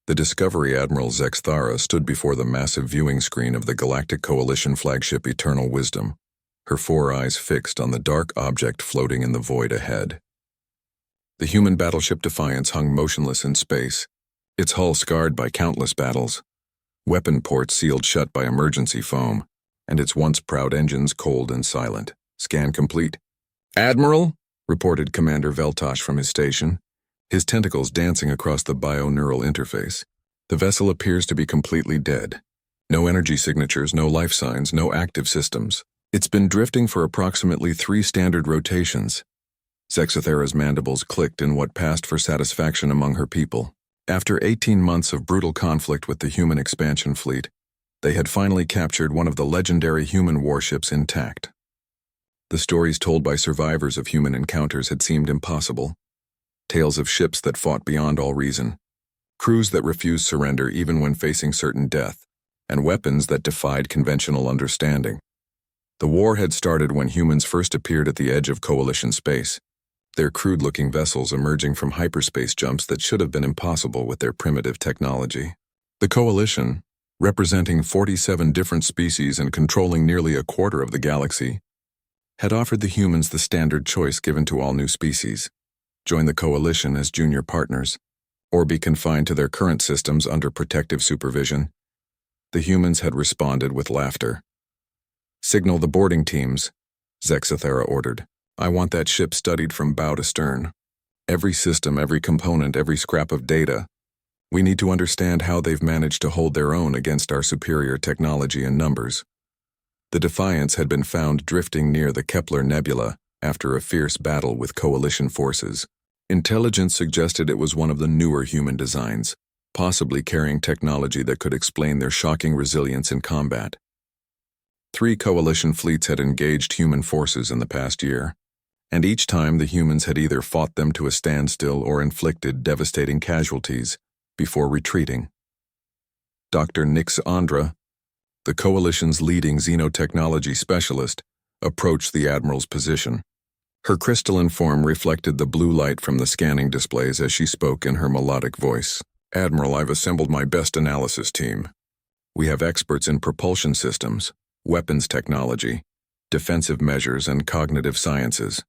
The Discovery Admiral Zexthara stood before the massive viewing screen of the Galactic Coalition flagship Eternal Wisdom, her four eyes fixed on the dark object floating in the void ahead. The human battleship Defiance hung motionless in space, its hull scarred by countless battles, weapon ports sealed shut by emergency foam, and its once proud engines cold and silent. Scan complete. "Admiral," reported Commander Veltosh from his station, his tentacles dancing across the bio-neural interface. "The vessel appears to be completely dead. No energy signatures, no life signs, no active systems. It's been drifting for approximately 3 standard rotations." Zexthara's mandibles clicked in what passed for satisfaction among her people. After 18 months of brutal conflict with the human expansion fleet, they had finally captured one of the legendary human warships intact. The stories told by survivors of human encounters had seemed impossible. Tales of ships that fought beyond all reason, crews that refused surrender even when facing certain death, and weapons that defied conventional understanding. The war had started when humans first appeared at the edge of Coalition space, their crude-looking vessels emerging from hyperspace jumps that should have been impossible with their primitive technology. The Coalition, representing 47 different species and controlling nearly a quarter of the galaxy, had offered the humans the standard choice given to all new species: join the Coalition as junior partners, or be confined to their current systems under protective supervision. The humans had responded with laughter. "Signal the boarding teams," Zexthara ordered. "I want that ship studied from bow to stern. Every system, every component, every scrap of data. We need to understand how they've managed to hold their own against our superior technology and numbers." The Defiance had been found drifting near the Kepler Nebula after a fierce battle with Coalition forces. Intelligence suggested it was one of the newer human designs, possibly carrying technology that could explain their shocking resilience in combat. 3 Coalition fleets had engaged human forces in the past year, and each time the humans had either fought them to a standstill or inflicted devastating casualties before retreating. Dr. Nix Andra, the Coalition's leading xenotechnology specialist, approached the Admiral's position. Her crystalline form reflected the blue light from the scanning displays as she spoke in her melodic voice. "Admiral, I've assembled my best analysis team. We have experts in propulsion systems, weapons technology, defensive measures, and cognitive sciences.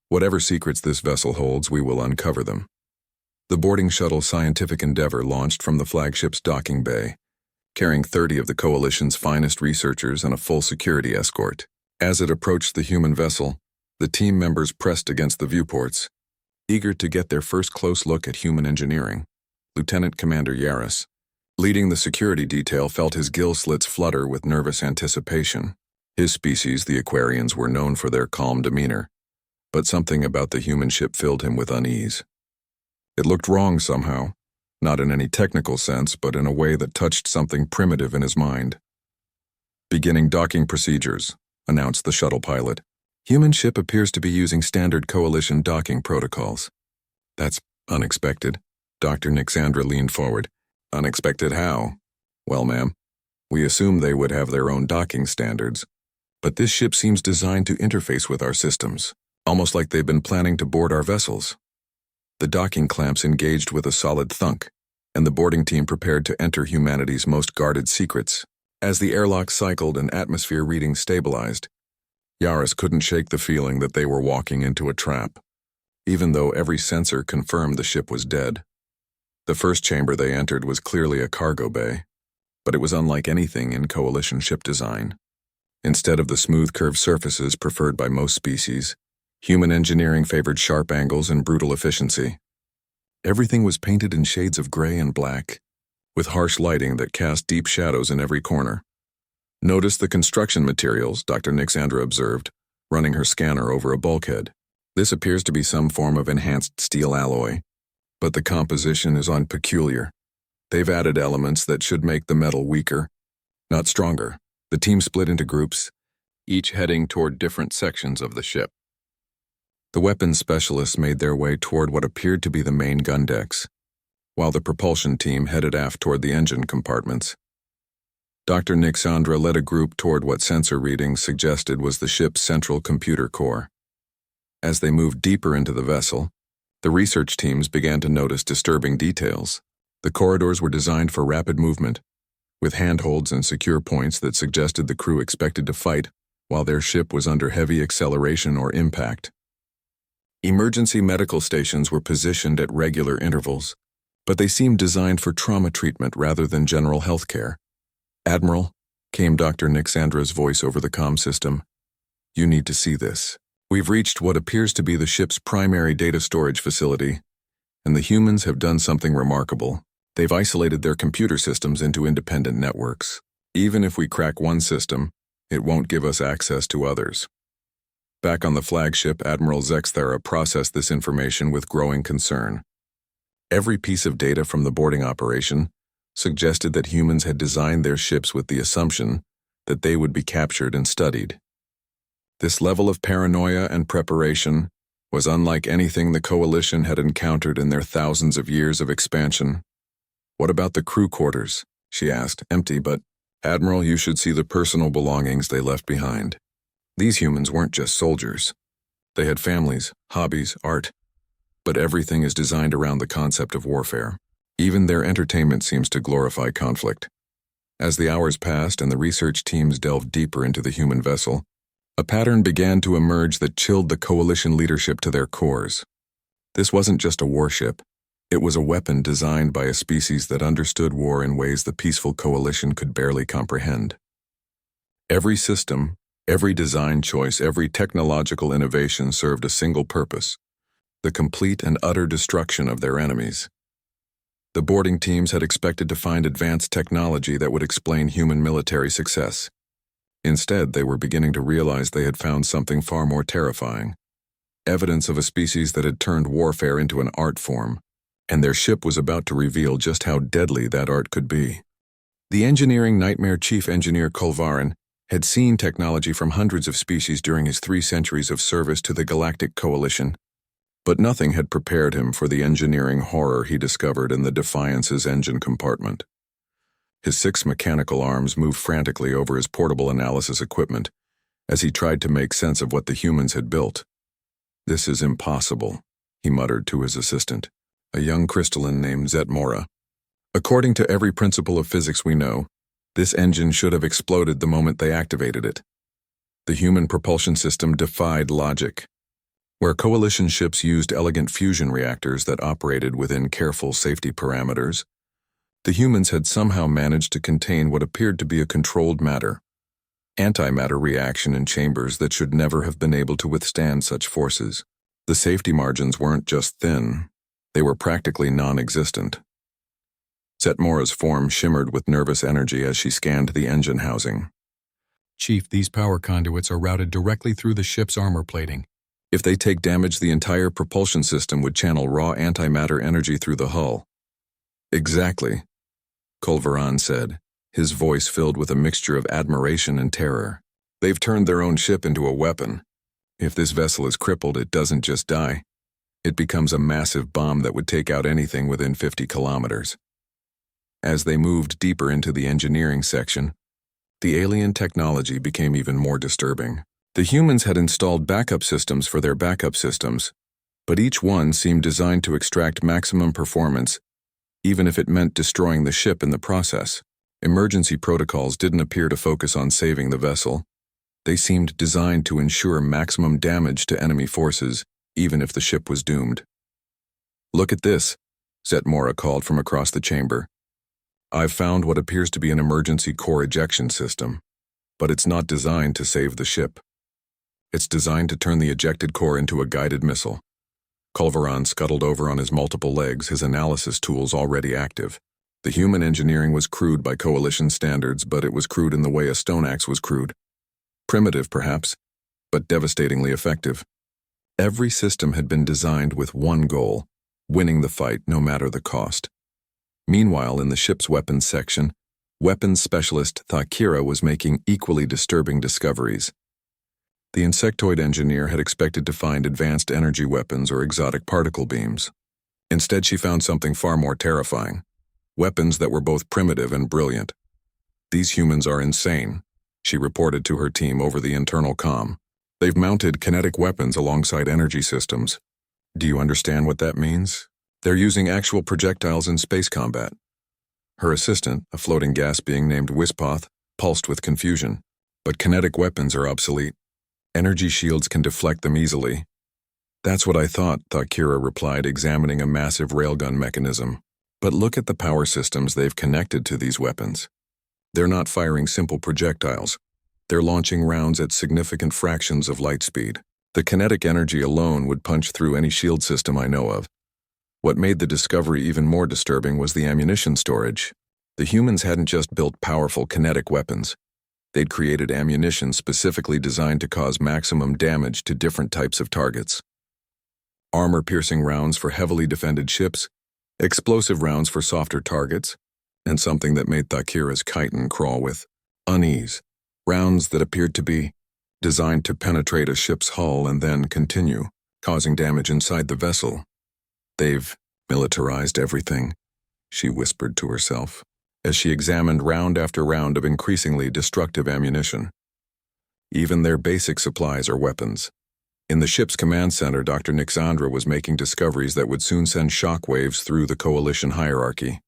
Whatever secrets this vessel holds, we will uncover them." The boarding shuttle Scientific Endeavor launched from the flagship's docking bay, carrying 30 of the Coalition's finest researchers and a full security escort. As it approached the human vessel, the team members pressed against the viewports, eager to get their first close look at human engineering. Lieutenant Commander Yaris, leading the security detail, felt his gill slits flutter with nervous anticipation. His species, the Aquarians, were known for their calm demeanor, but something about the human ship filled him with unease. It looked wrong somehow, not in any technical sense, but in a way that touched something primitive in his mind. "Beginning docking procedures," announced the shuttle pilot. "Human ship appears to be using standard Coalition docking protocols." "That's unexpected." Dr. Nixandra leaned forward. "Unexpected how?" "Well, ma'am, we assumed they would have their own docking standards, but this ship seems designed to interface with our systems, almost like they've been planning to board our vessels." The docking clamps engaged with a solid thunk, and the boarding team prepared to enter humanity's most guarded secrets. As the airlock cycled and atmosphere readings stabilized, Yaris couldn't shake the feeling that they were walking into a trap, even though every sensor confirmed the ship was dead. The first chamber they entered was clearly a cargo bay, but it was unlike anything in Coalition ship design. Instead of the smooth curved surfaces preferred by most species, human engineering favored sharp angles and brutal efficiency. Everything was painted in shades of gray and black, with harsh lighting that cast deep shadows in every corner. "Notice the construction materials," Dr. Nixandra observed, running her scanner over a bulkhead. "This appears to be some form of enhanced steel alloy, but the composition is unpeculiar. They've added elements that should make the metal weaker, not stronger." The team split into groups, each heading toward different sections of the ship. The weapons specialists made their way toward what appeared to be the main gun decks, while the propulsion team headed aft toward the engine compartments. Dr. Nixandra led a group toward what sensor readings suggested was the ship's central computer core. As they moved deeper into the vessel, the research teams began to notice disturbing details. The corridors were designed for rapid movement, with handholds and secure points that suggested the crew expected to fight while their ship was under heavy acceleration or impact. Emergency medical stations were positioned at regular intervals, but they seemed designed for trauma treatment rather than general health care. "Admiral," came Dr. Nixandra's voice over the comm system, "you need to see this. We've reached what appears to be the ship's primary data storage facility, and the humans have done something remarkable. They've isolated their computer systems into independent networks. Even if we crack one system, it won't give us access to others." Back on the flagship, Admiral Zexthara processed this information with growing concern. Every piece of data from the boarding operation suggested that humans had designed their ships with the assumption that they would be captured and studied. This level of paranoia and preparation was unlike anything the Coalition had encountered in their thousands of years of expansion. "What about the crew quarters?" she asked. "Empty, but, Admiral, you should see the personal belongings they left behind." These humans weren't just soldiers. They had families, hobbies, art, but everything is designed around the concept of warfare. Even their entertainment seems to glorify conflict. As the hours passed and the research teams delved deeper into the human vessel, a pattern began to emerge that chilled the Coalition leadership to their cores. This wasn't just a warship. It was a weapon designed by a species that understood war in ways the peaceful Coalition could barely comprehend. Every system, every design choice, every technological innovation served a single purpose: the complete and utter destruction of their enemies. The boarding teams had expected to find advanced technology that would explain human military success. Instead, they were beginning to realize they had found something far more terrifying: evidence of a species that had turned warfare into an art form, and their ship was about to reveal just how deadly that art could be. The engineering nightmare chief engineer Kolvarin had seen technology from hundreds of species during his 3 centuries of service to the Galactic Coalition, but nothing had prepared him for the engineering horror he discovered in the Defiance's engine compartment. His 6 mechanical arms moved frantically over his portable analysis equipment as he tried to make sense of what the humans had built. "This is impossible," he muttered to his assistant, a young crystalline named Zetmora. "According to every principle of physics we know, this engine should have exploded the moment they activated it." The human propulsion system defied logic. Where Coalition ships used elegant fusion reactors that operated within careful safety parameters, the humans had somehow managed to contain what appeared to be a controlled antimatter reaction in chambers that should never have been able to withstand such forces. The safety margins weren't just thin, they were practically non-existent. Zetmora's form shimmered with nervous energy as she scanned the engine housing. "Chief, these power conduits are routed directly through the ship's armor plating. If they take damage, the entire propulsion system would channel raw antimatter energy through the hull." "Exactly," Kolvarin said, his voice filled with a mixture of admiration and terror. "They've turned their own ship into a weapon. If this vessel is crippled, it doesn't just die. It becomes a massive bomb that would take out anything within 50 kilometers. As they moved deeper into the engineering section, the alien technology became even more disturbing. The humans had installed backup systems for their backup systems, but each one seemed designed to extract maximum performance, even if it meant destroying the ship in the process. Emergency protocols didn't appear to focus on saving the vessel. They seemed designed to ensure maximum damage to enemy forces, even if the ship was doomed. "Look at this," Zetmora called from across the chamber. "I've found what appears to be an emergency core ejection system, but it's not designed to save the ship. It's designed to turn the ejected core into a guided missile." Kolvarin scuttled over on his multiple legs, his analysis tools already active. The human engineering was crude by Coalition standards, but it was crude in the way a stone axe was crude. Primitive, perhaps, but devastatingly effective. Every system had been designed with one goal: winning the fight no matter the cost. Meanwhile, in the ship's weapons section, weapons specialist Thakira was making equally disturbing discoveries. The insectoid engineer had expected to find advanced energy weapons or exotic particle beams. Instead, she found something far more terrifying: weapons that were both primitive and brilliant. "These humans are insane," she reported to her team over the internal comm. "They've mounted kinetic weapons alongside energy systems. Do you understand what that means?" They're using actual projectiles in space combat. Her assistant, a floating gas being named Wispoth, pulsed with confusion. But kinetic weapons are obsolete. Energy shields can deflect them easily. That's what I thought Kira replied, examining a massive railgun mechanism. But look at the power systems they've connected to these weapons. They're not firing simple projectiles. They're launching rounds at significant fractions of light speed. The kinetic energy alone would punch through any shield system I know of. What made the discovery even more disturbing was the ammunition storage. The humans hadn't just built powerful kinetic weapons. They'd created ammunition specifically designed to cause maximum damage to different types of targets. Armor-piercing rounds for heavily defended ships, explosive rounds for softer targets, and something that made Thakira's chitin crawl with unease. Rounds that appeared to be designed to penetrate a ship's hull and then continue, causing damage inside the vessel. They've militarized everything, she whispered to herself, as she examined round after round of increasingly destructive ammunition. Even their basic supplies are weapons. In the ship's command center, Dr. Nixandra was making discoveries that would soon send shockwaves through the Coalition hierarchy.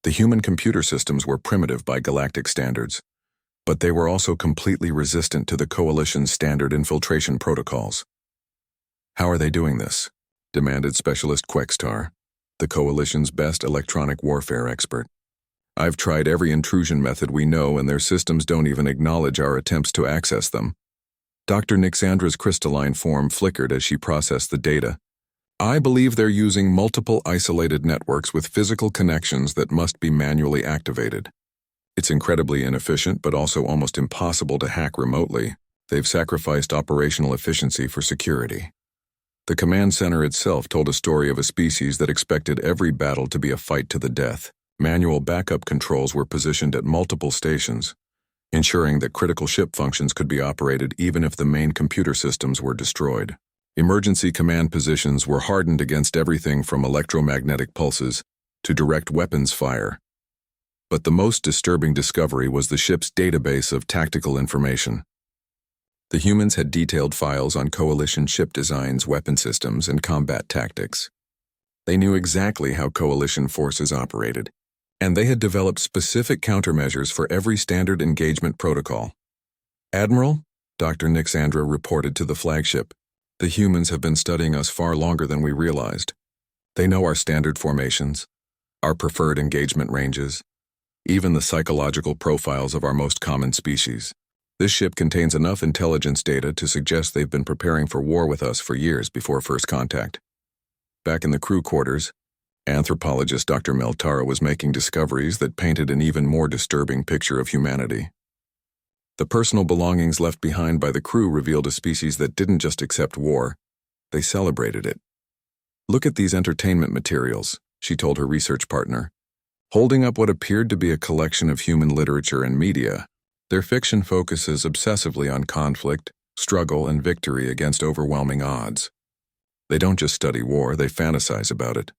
The human computer systems were primitive by galactic standards, but they were also completely resistant to the Coalition's standard infiltration protocols. "How are they doing this?" demanded Specialist Quextar, the Coalition's best electronic warfare expert. "I've tried every intrusion method we know, and their systems don't even acknowledge our attempts to access them." Dr. Nixandra's crystalline form flickered as she processed the data. "I believe they're using multiple isolated networks with physical connections that must be manually activated. It's incredibly inefficient, but also almost impossible to hack remotely. They've sacrificed operational efficiency for security." The command center itself told a story of a species that expected every battle to be a fight to the death. Manual backup controls were positioned at multiple stations, ensuring that critical ship functions could be operated even if the main computer systems were destroyed. Emergency command positions were hardened against everything from electromagnetic pulses to direct weapons fire. But the most disturbing discovery was the ship's database of tactical information. The humans had detailed files on Coalition ship designs, weapon systems, and combat tactics. They knew exactly how Coalition forces operated, and they had developed specific countermeasures for every standard engagement protocol. "Admiral," Dr. Nixandra reported to the flagship, "the humans have been studying us far longer than we realized. They know our standard formations, our preferred engagement ranges, even the psychological profiles of our most common species. This ship contains enough intelligence data to suggest they've been preparing for war with us for years before first contact." Back in the crew quarters, anthropologist Dr. Meltara was making discoveries that painted an even more disturbing picture of humanity. The personal belongings left behind by the crew revealed a species that didn't just accept war, they celebrated it. "Look at these entertainment materials," she told her research partner, holding up what appeared to be a collection of human literature and media. Their fiction focuses obsessively on conflict, struggle, and victory against overwhelming odds. They don't just study war, they fantasize about it.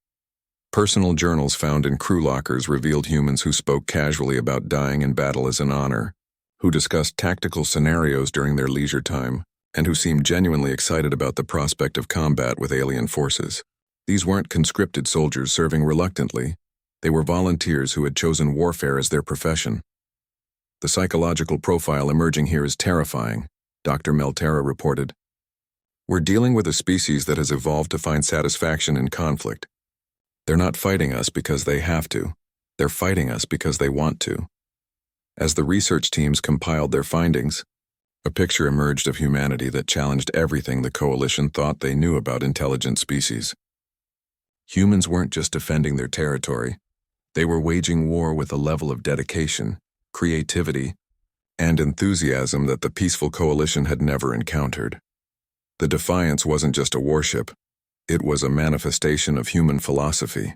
Personal journals found in crew lockers revealed humans who spoke casually about dying in battle as an honor, who discussed tactical scenarios during their leisure time, and who seemed genuinely excited about the prospect of combat with alien forces. These weren't conscripted soldiers serving reluctantly. They were volunteers who had chosen warfare as their profession. "The psychological profile emerging here is terrifying," Dr. Meltara reported. "We're dealing with a species that has evolved to find satisfaction in conflict. They're not fighting us because they have to. They're fighting us because they want to." As the research teams compiled their findings, a picture emerged of humanity that challenged everything the Coalition thought they knew about intelligent species. Humans weren't just defending their territory. They were waging war with a level of dedication, creativity, and enthusiasm that the peaceful Coalition had never encountered. The Defiance wasn't just a warship, it was a manifestation of human philosophy.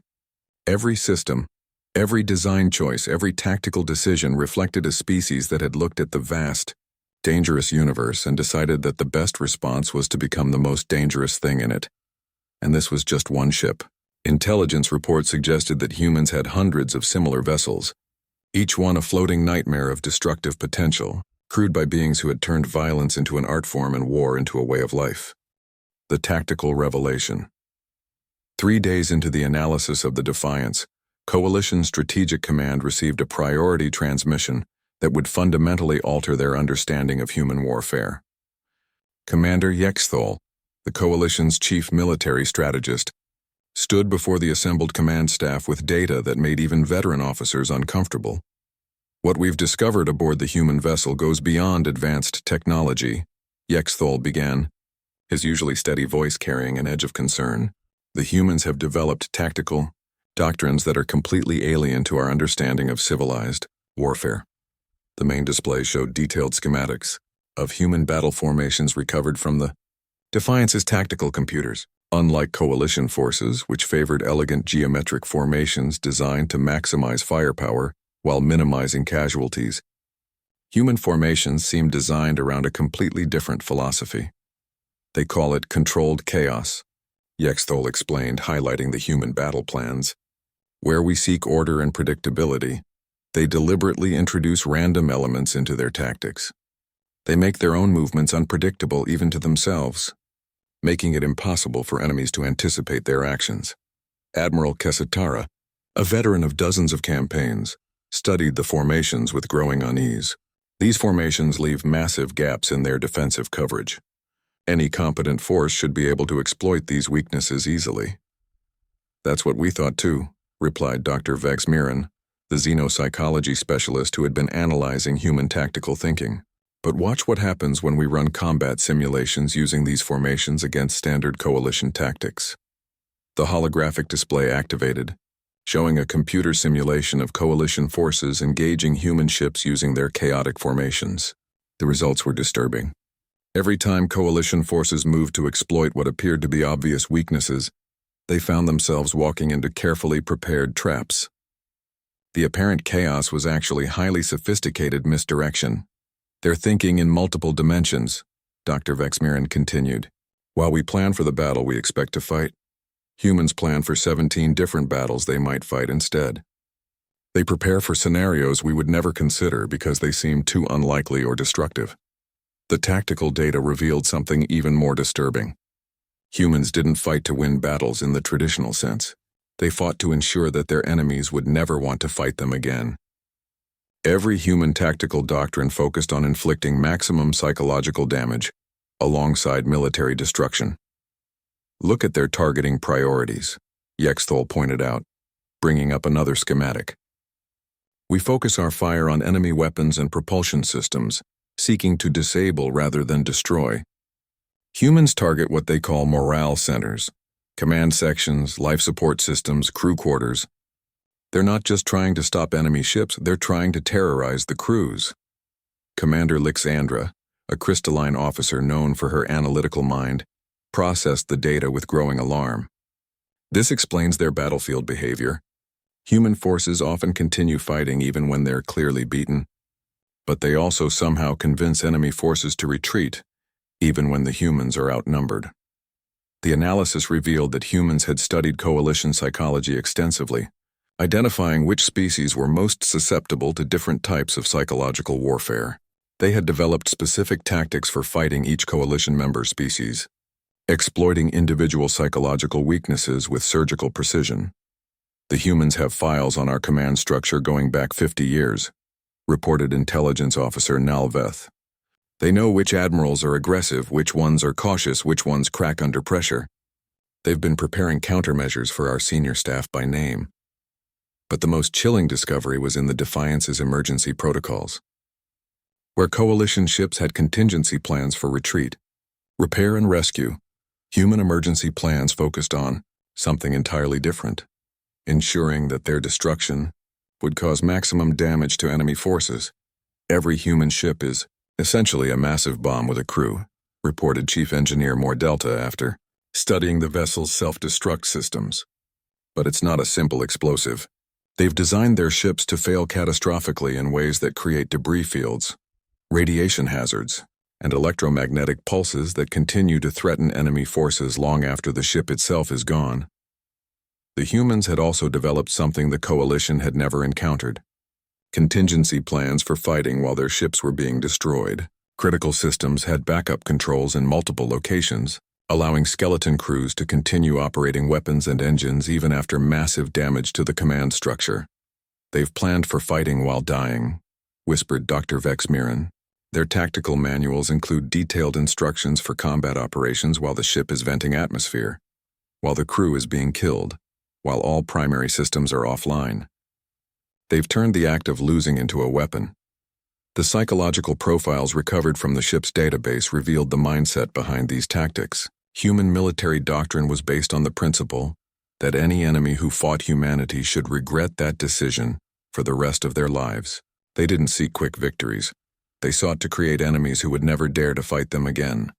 Every system, every design choice, every tactical decision reflected a species that had looked at the vast, dangerous universe and decided that the best response was to become the most dangerous thing in it. And this was just one ship. Intelligence reports suggested that humans had hundreds of similar vessels, each one a floating nightmare of destructive potential, crewed by beings who had turned violence into an art form and war into a way of life. The tactical revelation. 3 days into the analysis of the Defiance, Coalition Strategic Command received a priority transmission that would fundamentally alter their understanding of human warfare. Commander Yexthol, the Coalition's chief military strategist, stood before the assembled command staff with data that made even veteran officers uncomfortable. "What we've discovered aboard the human vessel goes beyond advanced technology," Yexthol began, his usually steady voice carrying an edge of concern. "The humans have developed tactical doctrines that are completely alien to our understanding of civilized warfare." The main display showed detailed schematics of human battle formations recovered from the Defiance's tactical computers. Unlike coalition forces, which favored elegant geometric formations designed to maximize firepower while minimizing casualties, human formations seemed designed around a completely different philosophy. "They call it controlled chaos," Yexthol explained, highlighting the human battle plans. "Where we seek order and predictability, they deliberately introduce random elements into their tactics. They make their own movements unpredictable even to themselves, making it impossible for enemies to anticipate their actions." Admiral Kesatara, a veteran of dozens of campaigns, studied the formations with growing unease. "These formations leave massive gaps in their defensive coverage. Any competent force should be able to exploit these weaknesses easily." "That's what we thought too," replied Dr. Vex Mirren, the xenopsychology specialist who had been analyzing human tactical thinking. "But watch what happens when we run combat simulations using these formations against standard coalition tactics." The holographic display activated, showing a computer simulation of coalition forces engaging human ships using their chaotic formations. The results were disturbing. Every time coalition forces moved to exploit what appeared to be obvious weaknesses, they found themselves walking into carefully prepared traps. The apparent chaos was actually highly sophisticated misdirection. "They're thinking in multiple dimensions," Dr. Vexmiran continued. "While we plan for the battle we expect to fight, humans plan for 17 different battles they might fight instead. They prepare for scenarios we would never consider because they seem too unlikely or destructive." The tactical data revealed something even more disturbing. Humans didn't fight to win battles in the traditional sense. They fought to ensure that their enemies would never want to fight them again. Every human tactical doctrine focused on inflicting maximum psychological damage, alongside military destruction. "Look at their targeting priorities," Yexthol pointed out, bringing up another schematic. "We focus our fire on enemy weapons and propulsion systems, seeking to disable rather than destroy. Humans target what they call morale centers, command sections, life support systems, crew quarters. They're not just trying to stop enemy ships, they're trying to terrorize the crews." Commander Lixandra, a crystalline officer known for her analytical mind, processed the data with growing alarm. "This explains their battlefield behavior. Human forces often continue fighting even when they're clearly beaten, but they also somehow convince enemy forces to retreat, even when the humans are outnumbered." The analysis revealed that humans had studied coalition psychology extensively, identifying which species were most susceptible to different types of psychological warfare. They had developed specific tactics for fighting each coalition member species, exploiting individual psychological weaknesses with surgical precision. "The humans have files on our command structure going back 50 years, reported intelligence officer Nalveth. "They know which admirals are aggressive, which ones are cautious, which ones crack under pressure. They've been preparing countermeasures for our senior staff by name." But the most chilling discovery was in the Defiance's emergency protocols. Where coalition ships had contingency plans for retreat, repair and rescue, human emergency plans focused on something entirely different, ensuring that their destruction would cause maximum damage to enemy forces. "Every human ship is essentially a massive bomb with a crew," reported Chief Engineer Mordelta after studying the vessel's self-destruct systems. "But it's not a simple explosive. They've designed their ships to fail catastrophically in ways that create debris fields, radiation hazards, and electromagnetic pulses that continue to threaten enemy forces long after the ship itself is gone." The humans had also developed something the coalition had never encountered: contingency plans for fighting while their ships were being destroyed. Critical systems had backup controls in multiple locations, allowing skeleton crews to continue operating weapons and engines even after massive damage to the command structure. "They've planned for fighting while dying," whispered Dr. Vex Mirren. "Their tactical manuals include detailed instructions for combat operations while the ship is venting atmosphere, while the crew is being killed, while all primary systems are offline. They've turned the act of losing into a weapon." The psychological profiles recovered from the ship's database revealed the mindset behind these tactics. Human military doctrine was based on the principle that any enemy who fought humanity should regret that decision for the rest of their lives. They didn't seek quick victories. They sought to create enemies who would never dare to fight them again.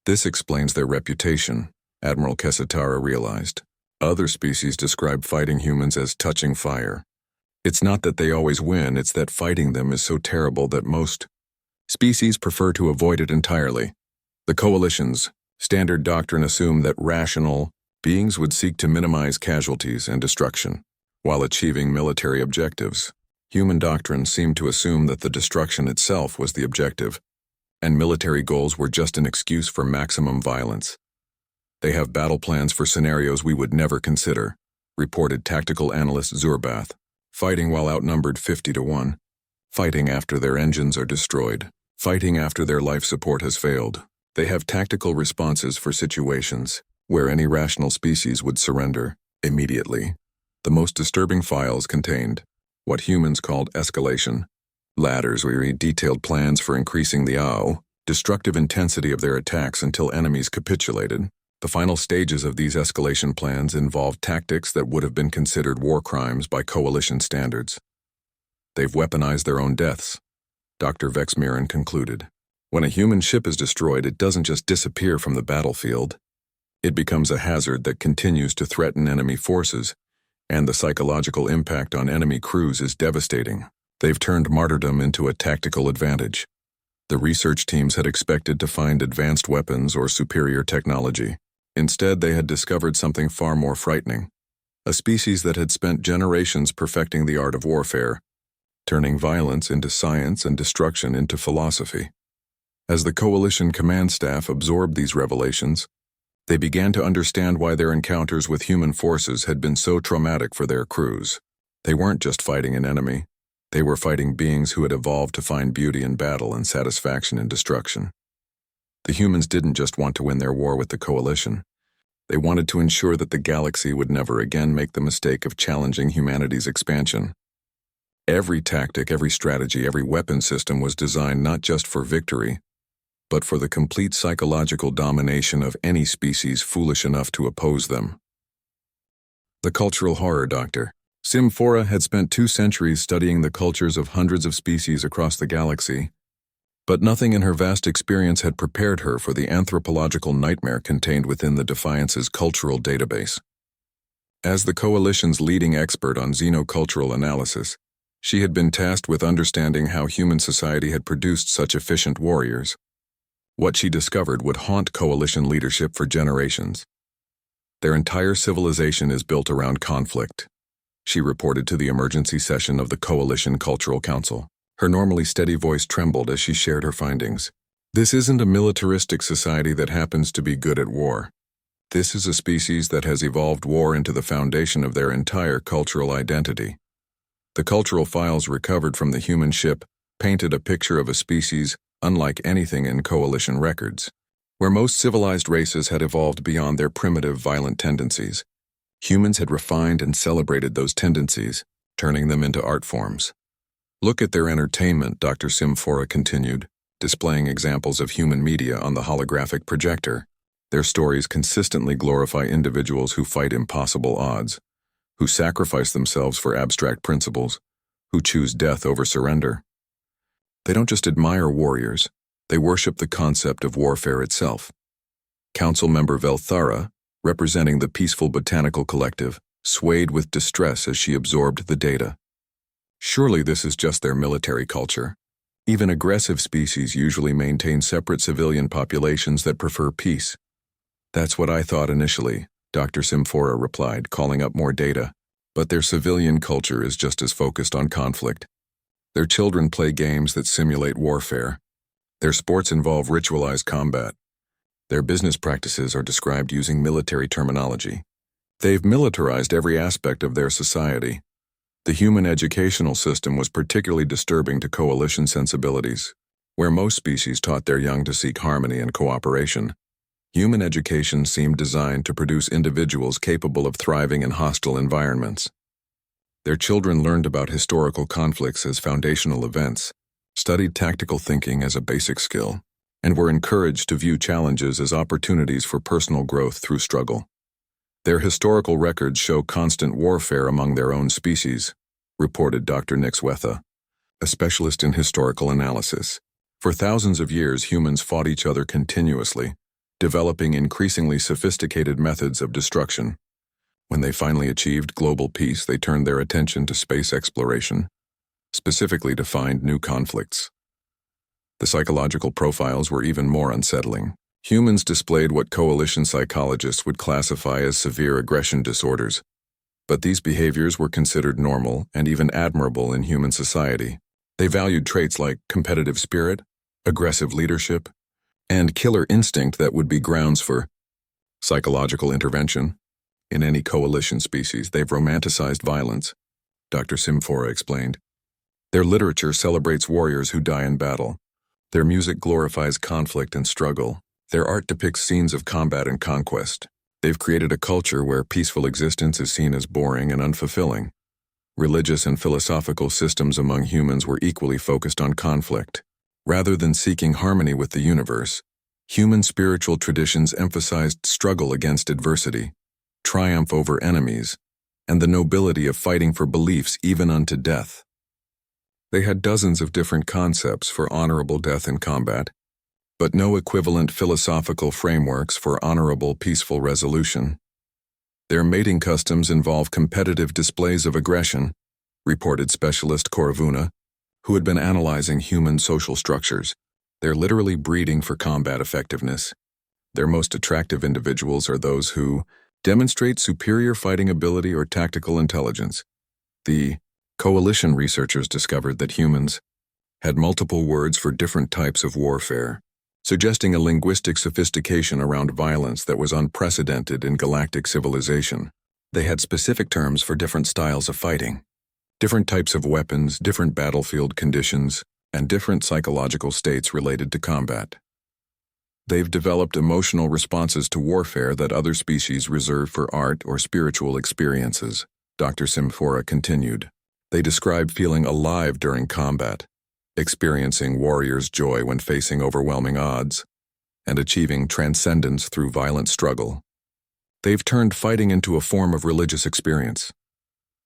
This explains their reputation, Admiral Kesatara realized. Other species describe fighting humans as touching fire. It's not that they always win, it's that fighting them is so terrible that most species prefer to avoid it entirely. The Coalition's standard doctrine assumed that rational beings would seek to minimize casualties and destruction while achieving military objectives. Human doctrine seemed to assume that the destruction itself was the objective, and military goals were just an excuse for maximum violence. "They have battle plans for scenarios we would never consider," reported tactical analyst Zurbath. "Fighting while outnumbered 50-1. Fighting after their engines are destroyed. Fighting after their life support has failed. They have tactical responses for situations where any rational species would surrender immediately." The most disturbing files contained what humans called escalation ladders, where we detailed plans for increasing the destructive intensity of their attacks until enemies capitulated. The final stages of these escalation plans involved tactics that would have been considered war crimes by Coalition standards. "They've weaponized their own deaths," Dr. Vex Mirren concluded. "When a human ship is destroyed, it doesn't just disappear from the battlefield. It becomes a hazard that continues to threaten enemy forces, and the psychological impact on enemy crews is devastating. They've turned martyrdom into a tactical advantage." The research teams had expected to find advanced weapons or superior technology. Instead, they had discovered something far more frightening. A species that had spent generations perfecting the art of warfare, turning violence into science and destruction into philosophy. As the Coalition command staff absorbed these revelations, they began to understand why their encounters with human forces had been so traumatic for their crews. They weren't just fighting an enemy. They were fighting beings who had evolved to find beauty in battle and satisfaction in destruction. The humans didn't just want to win their war with the Coalition. They wanted to ensure that the galaxy would never again make the mistake of challenging humanity's expansion. Every tactic, every strategy, every weapon system was designed not just for victory, but for the complete psychological domination of any species foolish enough to oppose them. The cultural horror doctor. Simfora had spent 2 centuries studying the cultures of hundreds of species across the galaxy, but nothing in her vast experience had prepared her for the anthropological nightmare contained within the Defiance's cultural database. As the Coalition's leading expert on xenocultural analysis, she had been tasked with understanding how human society had produced such efficient warriors. What she discovered would haunt Coalition leadership for generations. "Their entire civilization is built around conflict," she reported to the emergency session of the Coalition Cultural Council. Her normally steady voice trembled as she shared her findings. "This isn't a militaristic society that happens to be good at war. This is a species that has evolved war into the foundation of their entire cultural identity." The cultural files recovered from the human ship painted a picture of a species unlike anything in Coalition records, where most civilized races had evolved beyond their primitive, violent tendencies. Humans had refined and celebrated those tendencies, turning them into art forms. "Look at their entertainment," Dr. Simfora continued, displaying examples of human media on the holographic projector. "Their stories consistently glorify individuals who fight impossible odds, who sacrifice themselves for abstract principles, who choose death over surrender. They don't just admire warriors, they worship the concept of warfare itself." Council member Velthara, representing the Peaceful Botanical Collective, swayed with distress as she absorbed the data. "Surely this is just their military culture. Even aggressive species usually maintain separate civilian populations that prefer peace." "That's what I thought initially," Dr. Simfora replied, calling up more data. "But their civilian culture is just as focused on conflict. Their children play games that simulate warfare. Their sports involve ritualized combat. Their business practices are described using military terminology. They've militarized every aspect of their society. The human educational system was particularly disturbing to coalition sensibilities. Where most species taught their young to seek harmony and cooperation, human education seemed designed to produce individuals capable of thriving in hostile environments. Their children learned about historical conflicts as foundational events, studied tactical thinking as a basic skill, and were encouraged to view challenges as opportunities for personal growth through struggle. Their historical records show constant warfare among their own species, reported Dr. Nix Wetha, a specialist in historical analysis. For thousands of years, humans fought each other continuously, developing increasingly sophisticated methods of destruction. When they finally achieved global peace, they turned their attention to space exploration, specifically to find new conflicts. The psychological profiles were even more unsettling. Humans displayed what coalition psychologists would classify as severe aggression disorders, but these behaviors were considered normal and even admirable in human society. They valued traits like competitive spirit, aggressive leadership, and killer instinct that would be grounds for psychological intervention. In any coalition species, they've romanticized violence, Dr. Simfora explained. Their literature celebrates warriors who die in battle. Their music glorifies conflict and struggle. Their art depicts scenes of combat and conquest. They've created a culture where peaceful existence is seen as boring and unfulfilling. Religious and philosophical systems among humans were equally focused on conflict. Rather than seeking harmony with the universe, human spiritual traditions emphasized struggle against adversity, triumph over enemies, and the nobility of fighting for beliefs even unto death. They had dozens of different concepts for honorable death in combat, but no equivalent philosophical frameworks for honorable peaceful resolution. Their mating customs involve competitive displays of aggression, reported specialist Koravuna, who had been analyzing human social structures. They're literally breeding for combat effectiveness. Their most attractive individuals are those who demonstrate superior fighting ability or tactical intelligence. The coalition researchers discovered that humans had multiple words for different types of warfare, suggesting a linguistic sophistication around violence that was unprecedented in galactic civilization. They had specific terms for different styles of fighting, different types of weapons, different battlefield conditions, and different psychological states related to combat. They've developed emotional responses to warfare that other species reserve for art or spiritual experiences, Dr. Simfora continued. They describe feeling alive during combat, experiencing warrior's joy when facing overwhelming odds, and achieving transcendence through violent struggle. They've turned fighting into a form of religious experience.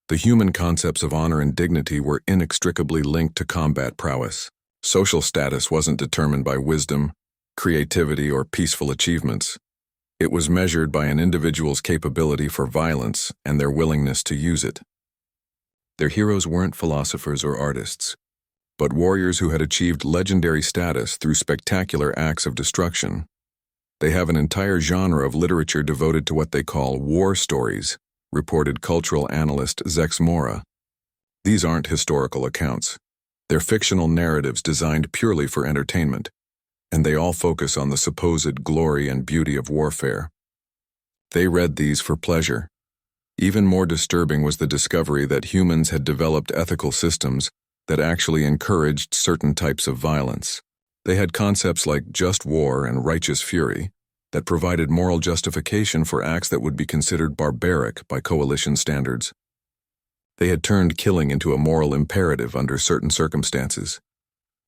The human concepts of honor and dignity were inextricably linked to combat prowess. Social status wasn't determined by wisdom, creativity, or peaceful achievements. It was measured by an individual's capability for violence and their willingness to use it. Their heroes weren't philosophers or artists, but warriors who had achieved legendary status through spectacular acts of destruction. They have an entire genre of literature devoted to what they call war stories, reported cultural analyst Zex Mora. These aren't historical accounts. They're fictional narratives designed purely for entertainment, and they all focus on the supposed glory and beauty of warfare. They read these for pleasure. Even more disturbing was the discovery that humans had developed ethical systems that actually encouraged certain types of violence. They had concepts like just war and righteous fury that provided moral justification for acts that would be considered barbaric by coalition standards. They had turned killing into a moral imperative under certain circumstances.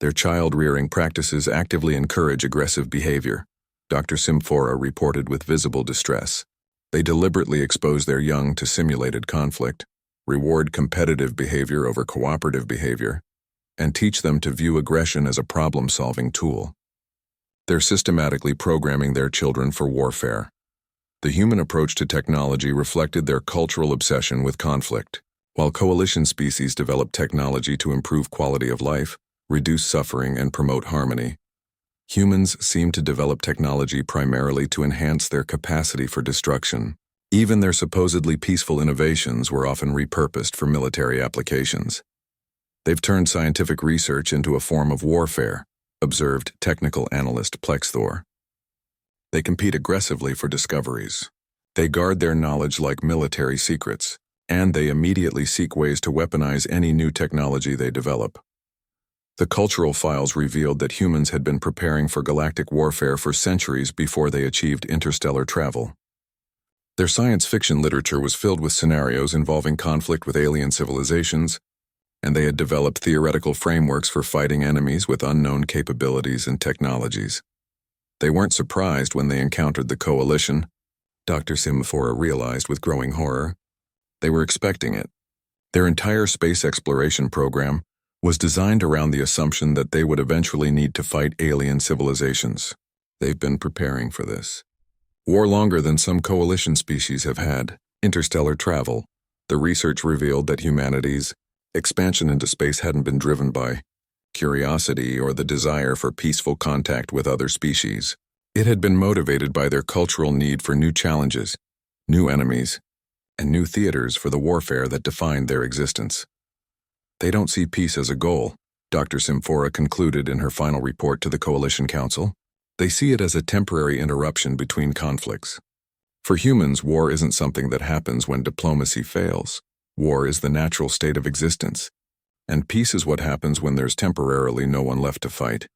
Their child-rearing practices actively encourage aggressive behavior, Dr. Simfora reported with visible distress. They deliberately expose their young to simulated conflict, reward competitive behavior over cooperative behavior, and teach them to view aggression as a problem-solving tool. They're systematically programming their children for warfare. The human approach to technology reflected their cultural obsession with conflict. While coalition species developed technology to improve quality of life, reduce suffering, and promote harmony, humans seem to develop technology primarily to enhance their capacity for destruction. Even their supposedly peaceful innovations were often repurposed for military applications. They've turned scientific research into a form of warfare, observed technical analyst Plexthor. They compete aggressively for discoveries. They guard their knowledge like military secrets, and they immediately seek ways to weaponize any new technology they develop. The cultural files revealed that humans had been preparing for galactic warfare for centuries before they achieved interstellar travel. Their science fiction literature was filled with scenarios involving conflict with alien civilizations, and they had developed theoretical frameworks for fighting enemies with unknown capabilities and technologies. They weren't surprised when they encountered the Coalition, Dr. Simphora realized with growing horror. They were expecting it. Their entire space exploration program was designed around the assumption that they would eventually need to fight alien civilizations. They've been preparing for this. War longer than some Coalition species have had. Interstellar travel. The research revealed that humanity's expansion into space hadn't been driven by curiosity or the desire for peaceful contact with other species. It had been motivated by their cultural need for new challenges, new enemies, and new theaters for the warfare that defined their existence. They don't see peace as a goal, Dr. Simphora concluded in her final report to the Coalition Council. They see it as a temporary interruption between conflicts. For humans, war isn't something that happens when diplomacy fails. War is the natural state of existence, and peace is what happens when there's temporarily no one left to fight.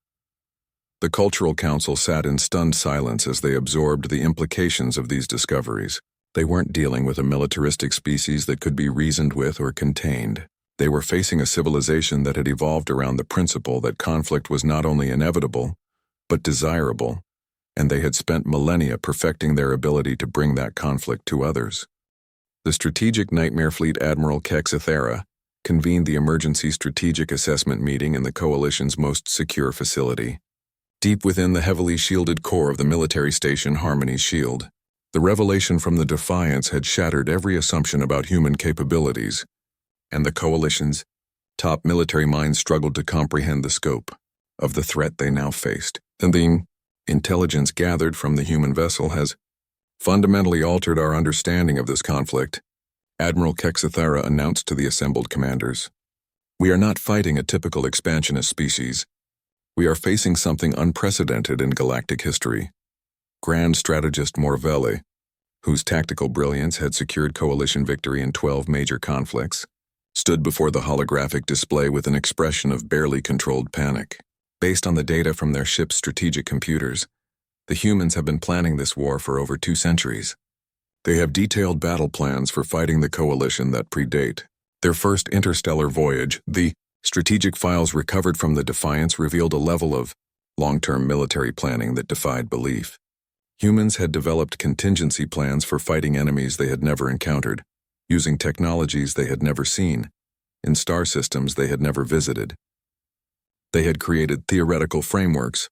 The Cultural Council sat in stunned silence as they absorbed the implications of these discoveries. They weren't dealing with a militaristic species that could be reasoned with or contained. They were facing a civilization that had evolved around the principle that conflict was not only inevitable, but desirable, and they had spent millennia perfecting their ability to bring that conflict to others. The Strategic Nightmare Fleet Admiral Kexithera convened the Emergency Strategic Assessment meeting in the Coalition's most secure facility. Deep within the heavily shielded core of the military station Harmony's Shield, the revelation from the Defiance had shattered every assumption about human capabilities, and the Coalition's top military minds struggled to comprehend the scope of the threat they now faced. And the intelligence gathered from the human vessel has fundamentally altered our understanding of this conflict, Admiral Kexithera announced to the assembled commanders. We are not fighting a typical expansionist species. We are facing something unprecedented in galactic history. Grand Strategist Morvelle, whose tactical brilliance had secured Coalition victory in 12 major conflicts, stood before the holographic display with an expression of barely controlled panic. Based on the data from their ship's strategic computers, the humans have been planning this war for over 2 centuries. They have detailed battle plans for fighting the Coalition that predate their first interstellar voyage. The strategic files recovered from the Defiance revealed a level of long-term military planning that defied belief. Humans had developed contingency plans for fighting enemies they had never encountered, using technologies they had never seen, in star systems they had never visited. They had created theoretical frameworks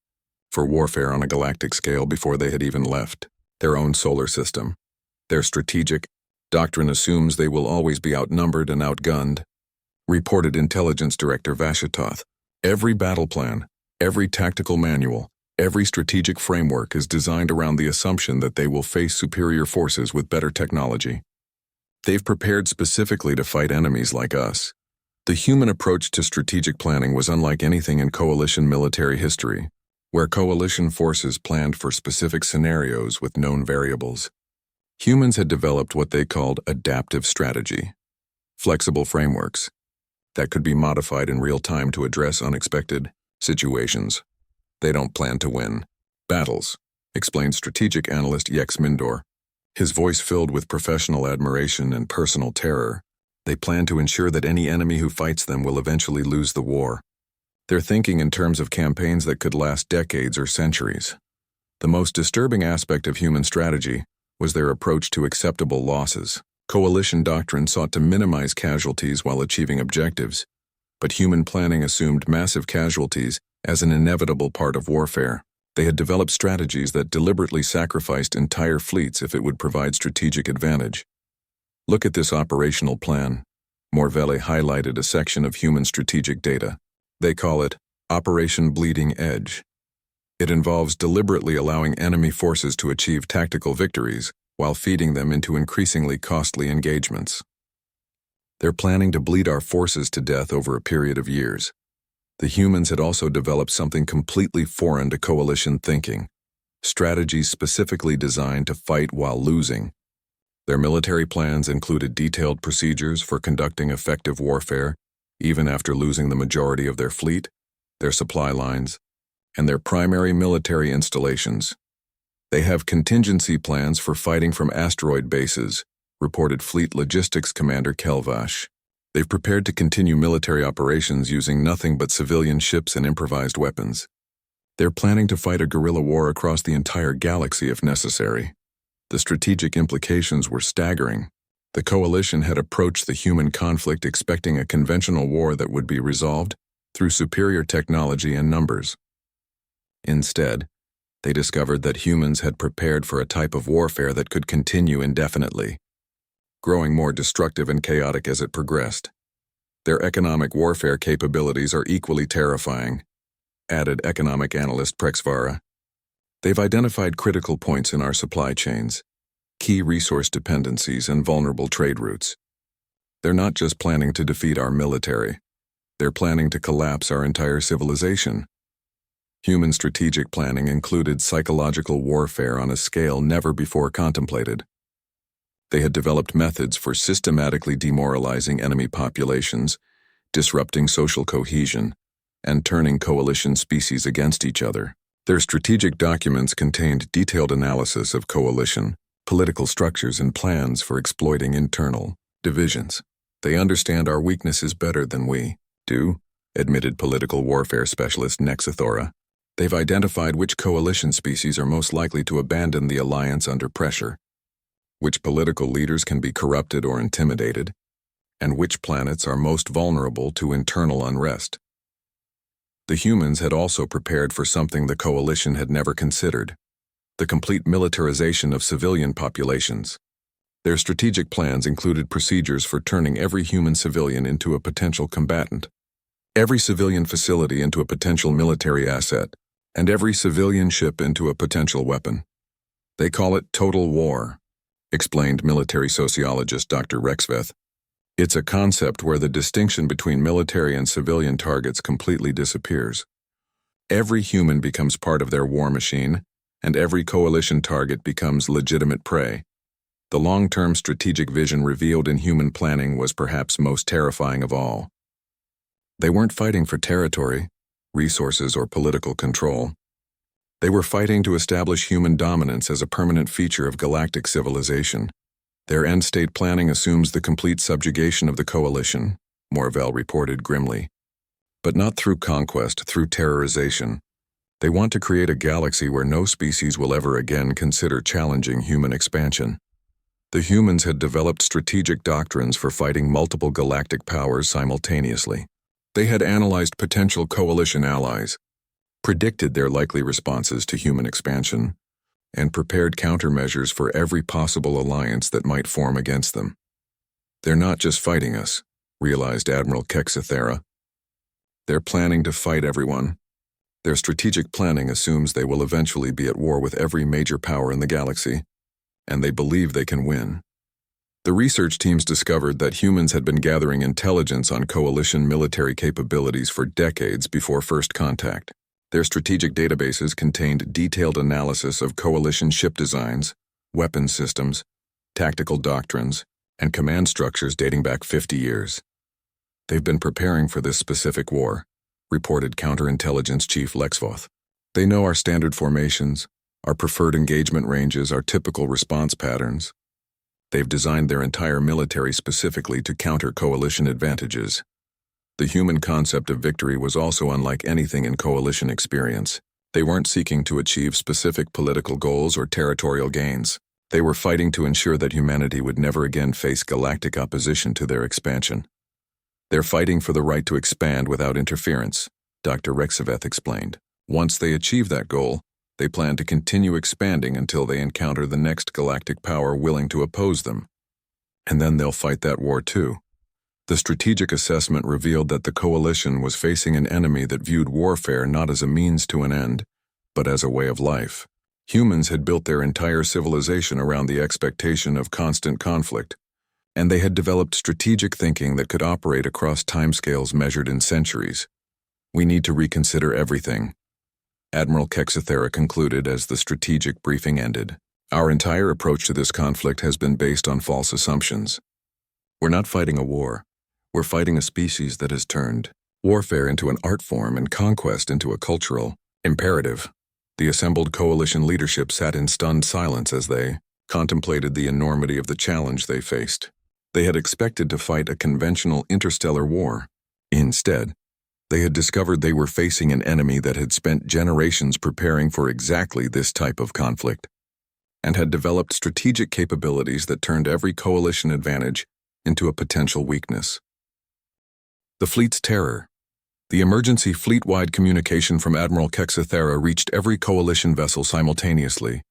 for warfare on a galactic scale before they had even left their own solar system. Their strategic doctrine assumes they will always be outnumbered and outgunned, reported Intelligence Director Vashitoth. Every battle plan, every tactical manual, every strategic framework is designed around the assumption that they will face superior forces with better technology. They've prepared specifically to fight enemies like us. The human approach to strategic planning was unlike anything in Coalition military history, where Coalition forces planned for specific scenarios with known variables. Humans had developed what they called adaptive strategy, flexible frameworks that could be modified in real time to address unexpected situations. They don't plan to win battles, explained strategic analyst Yex Mindor, his voice filled with professional admiration and personal terror. They plan to ensure that any enemy who fights them will eventually lose the war. They're thinking in terms of campaigns that could last decades or centuries. The most disturbing aspect of human strategy was their approach to acceptable losses. Coalition doctrine sought to minimize casualties while achieving objectives, but human planning assumed massive casualties as an inevitable part of warfare. They had developed strategies that deliberately sacrificed entire fleets if it would provide strategic advantage. Look at this operational plan. Morvelle highlighted a section of human strategic data. They call it Operation Bleeding Edge. It involves deliberately allowing enemy forces to achieve tactical victories while feeding them into increasingly costly engagements. They're planning to bleed our forces to death over a period of years. The humans had also developed something completely foreign to Coalition thinking: strategies specifically designed to fight while losing. Their military plans included detailed procedures for conducting effective warfare, even after losing the majority of their fleet, their supply lines, and their primary military installations. They have contingency plans for fighting from asteroid bases, reported Fleet Logistics Commander Kelvash. They've prepared to continue military operations using nothing but civilian ships and improvised weapons. They're planning to fight a guerrilla war across the entire galaxy if necessary. The strategic implications were staggering. The coalition had approached the human conflict expecting a conventional war that would be resolved through superior technology and numbers. Instead, they discovered that humans had prepared for a type of warfare that could continue indefinitely, growing more destructive and chaotic as it progressed. Their economic warfare capabilities are equally terrifying, added economic analyst Prexvara. They've identified critical points in our supply chains, key resource dependencies, and vulnerable trade routes. They're not just planning to defeat our military, they're planning to collapse our entire civilization. Human strategic planning included psychological warfare on a scale never before contemplated. They had developed methods for systematically demoralizing enemy populations, disrupting social cohesion, and turning coalition species against each other. Their strategic documents contained detailed analysis of coalition, political structures, and plans for exploiting internal divisions. They understand our weaknesses better than we do, admitted political warfare specialist Nexithora. They've identified which coalition species are most likely to abandon the alliance under pressure, which political leaders can be corrupted or intimidated, and which planets are most vulnerable to internal unrest. The humans had also prepared for something the coalition had never considered: the complete militarization of civilian populations. Their strategic plans included procedures for turning every human civilian into a potential combatant, every civilian facility into a potential military asset, and every civilian ship into a potential weapon. They call it total war, explained military sociologist Dr. Rexveth. It's a concept where the distinction between military and civilian targets completely disappears. Every human becomes part of their war machine, and every coalition target becomes legitimate prey. The long-term strategic vision revealed in human planning was perhaps most terrifying of all. They weren't fighting for territory, resources, or political control. They were fighting to establish human dominance as a permanent feature of galactic civilization. Their end-state planning assumes the complete subjugation of the coalition, Morvell reported grimly. But not through conquest, through terrorization. They want to create a galaxy where no species will ever again consider challenging human expansion. The humans had developed strategic doctrines for fighting multiple galactic powers simultaneously. They had analyzed potential coalition allies, predicted their likely responses to human expansion, and prepared countermeasures for every possible alliance that might form against them. They're not just fighting us, realized Admiral Kexithera. They're planning to fight everyone. Their strategic planning assumes they will eventually be at war with every major power in the galaxy, and they believe they can win. The research teams discovered that humans had been gathering intelligence on coalition military capabilities for decades before first contact. Their strategic databases contained detailed analysis of coalition ship designs, weapon systems, tactical doctrines, and command structures dating back 50 years. They've been preparing for this specific war, reported Counterintelligence Chief Lexvoth. They know our standard formations, our preferred engagement ranges, our typical response patterns. They've designed their entire military specifically to counter coalition advantages. The human concept of victory was also unlike anything in coalition experience. They weren't seeking to achieve specific political goals or territorial gains. They were fighting to ensure that humanity would never again face galactic opposition to their expansion. They're fighting for the right to expand without interference, Dr. Rexveth explained. Once they achieve that goal, they plan to continue expanding until they encounter the next galactic power willing to oppose them. And then they'll fight that war too. The strategic assessment revealed that the coalition was facing an enemy that viewed warfare not as a means to an end, but as a way of life. Humans had built their entire civilization around the expectation of constant conflict, and they had developed strategic thinking that could operate across timescales measured in centuries. We need to reconsider everything, Admiral Kexithera concluded as the strategic briefing ended. Our entire approach to this conflict has been based on false assumptions. We're not fighting a war. We're fighting a species that has turned warfare into an art form and conquest into a cultural imperative. The assembled coalition leadership sat in stunned silence as they contemplated the enormity of the challenge they faced. They had expected to fight a conventional interstellar war. Instead, they had discovered they were facing an enemy that had spent generations preparing for exactly this type of conflict, and had developed strategic capabilities that turned every coalition advantage into a potential weakness. The fleet's terror. The emergency fleet-wide communication from Admiral Kexithera reached every coalition vessel simultaneously,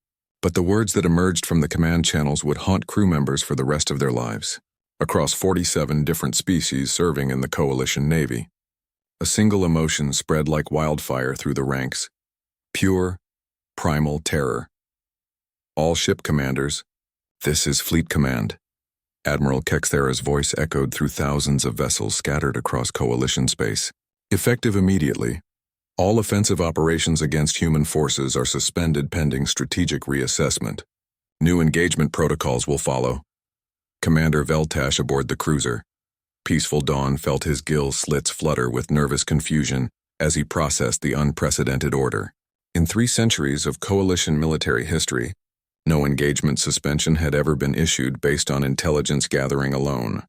but the words that emerged from the command channels would haunt crew members for the rest of their lives. Across 47 different species serving in the coalition navy, a single emotion spread like wildfire through the ranks: pure, primal terror. All ship commanders, this is Fleet Command. Admiral Kexithera's voice echoed through thousands of vessels scattered across coalition space. Effective immediately, all offensive operations against human forces are suspended pending strategic reassessment. New engagement protocols will follow. Commander Veltash aboard the cruiser. Peaceful Dawn felt his gill slits flutter with nervous confusion as he processed the unprecedented order. In 3 centuries of coalition military history, no engagement suspension had ever been issued based on intelligence gathering alone.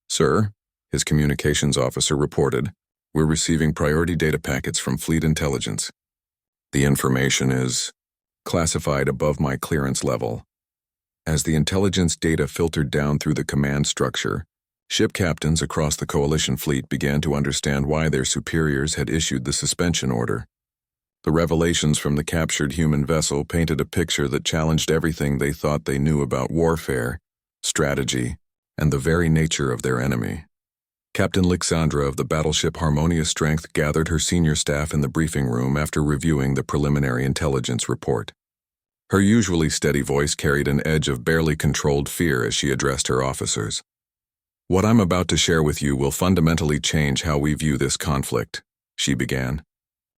"Sir," his communications officer reported, "we're receiving priority data packets from Fleet Intelligence. The information is classified above my clearance level." As the intelligence data filtered down through the command structure, ship captains across the coalition fleet began to understand why their superiors had issued the suspension order. The revelations from the captured human vessel painted a picture that challenged everything they thought they knew about warfare, strategy, and the very nature of their enemy. Captain Lixandra of the Battleship Harmonious Strength gathered her senior staff in the briefing room after reviewing the preliminary intelligence report. Her usually steady voice carried an edge of barely controlled fear as she addressed her officers. "What I'm about to share with you will fundamentally change how we view this conflict," she began,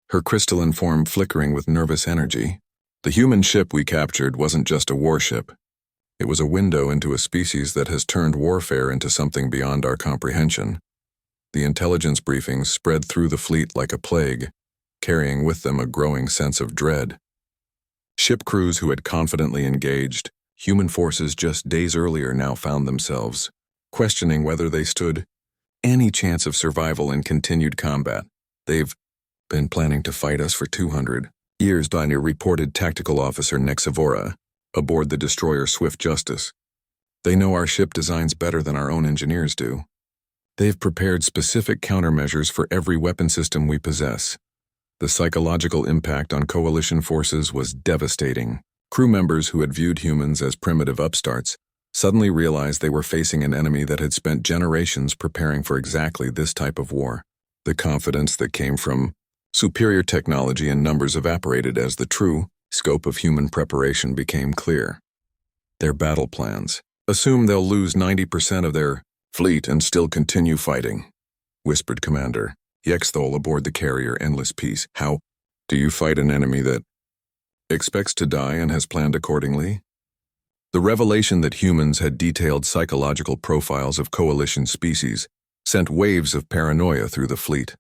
her crystalline form flickering with nervous energy. "The human ship we captured wasn't just a warship. It was a window into a species that has turned warfare into something beyond our comprehension." The intelligence briefings spread through the fleet like a plague, carrying with them a growing sense of dread. Ship crews who had confidently engaged human forces just days earlier now found themselves questioning whether they stood any chance of survival in continued combat. "They've been planning to fight us for 200 years," Danya reported Tactical Officer Nexivora aboard the destroyer Swift Justice. "They know our ship designs better than our own engineers do. They've prepared specific countermeasures for every weapon system we possess." The psychological impact on coalition forces was devastating. Crew members who had viewed humans as primitive upstarts suddenly realized they were facing an enemy that had spent generations preparing for exactly this type of war. The confidence that came from superior technology and numbers evaporated as the true scope of human preparation became clear. Their battle plans assume they'll lose 90% of their fleet and still continue fighting, whispered Commander Yexthol aboard the carrier Endless Peace. "How do you fight an enemy that expects to die and has planned accordingly?" The revelation that humans had detailed psychological profiles of coalition species sent waves of paranoia through the fleet.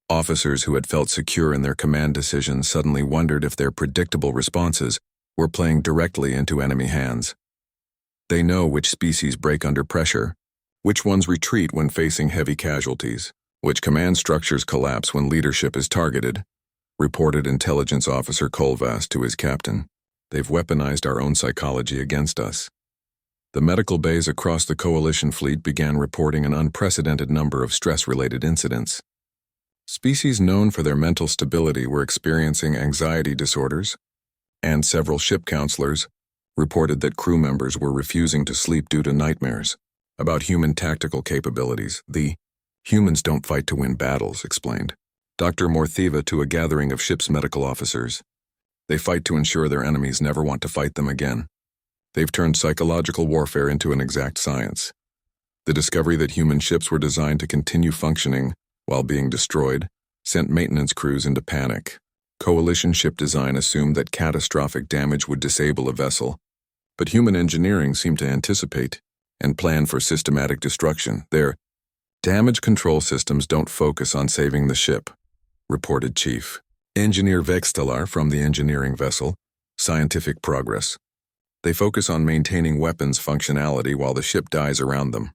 Officers who had felt secure in their command decisions suddenly wondered if their predictable responses were playing directly into enemy hands. They know which species break under pressure, which ones retreat when facing heavy casualties, which command structures collapse when leadership is targeted, reported Intelligence Officer Kolvas to his captain. "They've weaponized our own psychology against us." The medical bays across the coalition fleet began reporting an unprecedented number of stress-related incidents. Species known for their mental stability were experiencing anxiety disorders, and several ship counselors reported that crew members were refusing to sleep due to nightmares about human tactical capabilities. "The humans don't fight to win battles," explained Dr. Morthiva to a gathering of ship's medical officers. "They fight to ensure their enemies never want to fight them again. They've turned psychological warfare into an exact science. The discovery that human ships were designed to continue functioning while being destroyed sent maintenance crews into panic. Coalition ship design assumed that catastrophic damage would disable a vessel, but human engineering seemed to anticipate and plan for systematic destruction. Their damage control systems don't focus on saving the ship, reported Chief Engineer Vextelar from the engineering vessel, Scientific Progress. They focus on maintaining weapons functionality while the ship dies around them.